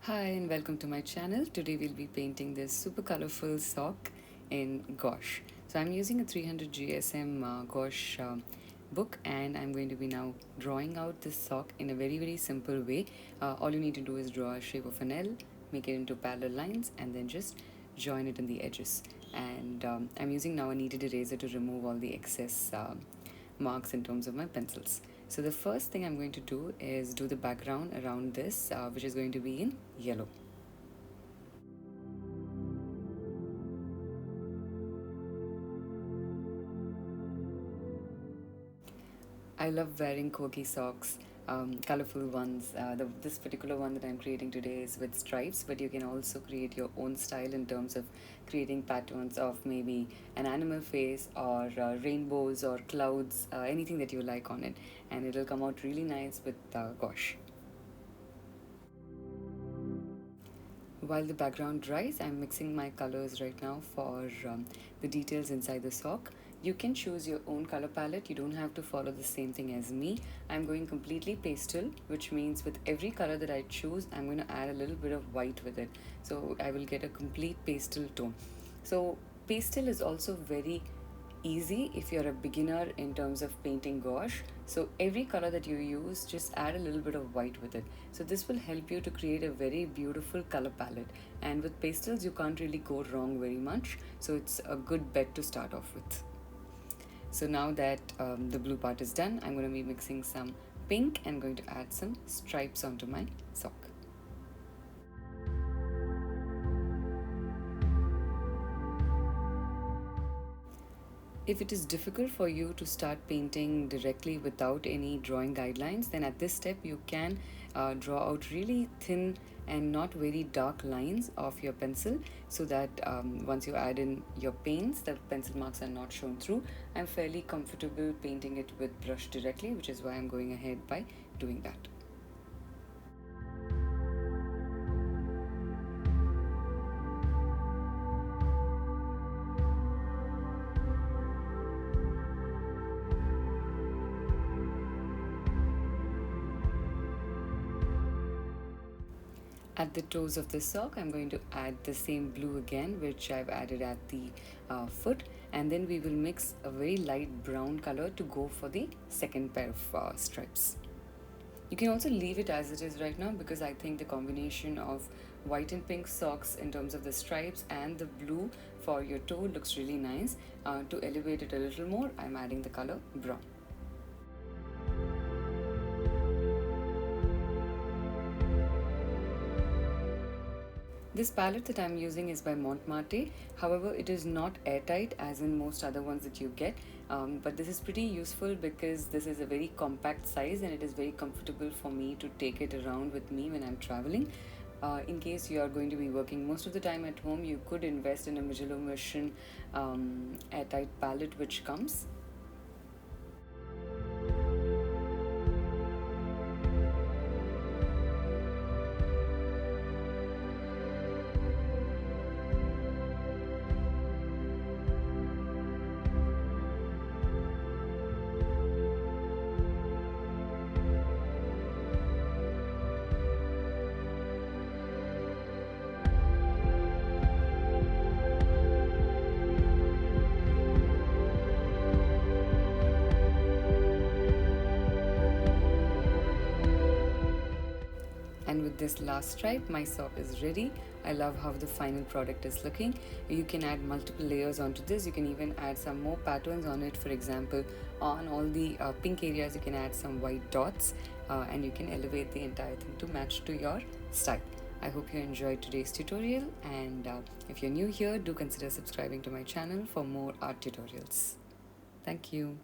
Hi and welcome to my channel. Today we'll be painting this super colorful sock in gouache. So I'm using a 300 GSM gouache book, and I'm going to be now drawing out this sock in a very simple way. All you need to do is draw a shape of an L, make it into parallel lines, and then just join it in the edges. And I'm using now a kneaded eraser to remove all the excess marks in terms of my pencils. So the first thing I'm going to do is do the background around this, which is going to be in yellow. I love wearing quirky socks, colorful ones. This particular one that I'm creating today is with stripes, but you can also create your own style in terms of creating patterns of maybe an animal face or rainbows or clouds, anything that you like on it, and it'll come out really nice with gouache. While the background dries, I'm mixing my colors right now for the details inside the sock. You can choose your own color palette. You don't have to follow the same thing as me. I'm going completely pastel, which means with every color that I choose, I'm going to add a little bit of white with it. So I will get a complete pastel tone. So pastel is also very easy if you're a beginner in terms of painting gouache. So every color that you use, just add a little bit of white with it. So this will help you to create a very beautiful color palette, and with pastels you can't really go wrong very much, so it's a good bet to start off with. So now that the blue part is done, I'm going to be mixing some pink and going to add some stripes onto my sock. If it is difficult for you to start painting directly without any drawing guidelines, then at this step you can draw out really thin and not very dark lines of your pencil, so that once you add in your paints, the pencil marks are not shown through. I'm fairly comfortable painting it with brush directly, which is why I'm going ahead by doing that. At the toes of the sock, I'm going to add the same blue again, which I've added at the foot, and then we will mix a very light brown color to go for the second pair of stripes. You can also leave it as it is right now, because I think the combination of white and pink socks in terms of the stripes and the blue for your toe looks really nice. To elevate it a little more, I'm adding the color brown. This palette that I'm using is by Mont. However, it is not airtight as in most other ones that you get, but this is pretty useful because this is a very compact size and it is very comfortable for me to take it around with me when I'm traveling. In case you are going to be working most of the time at home, you could invest in a Mijello Mission airtight palette which comes. And with this last stripe, my sock is ready. I love how the final product is looking. You can add multiple layers onto this. You can even add some more patterns on it. For example, on all the pink areas, you can add some white dots, and you can elevate the entire thing to match to your style. I hope you enjoyed today's tutorial, and if you're new here, do consider subscribing to my channel for more art tutorials. Thank you.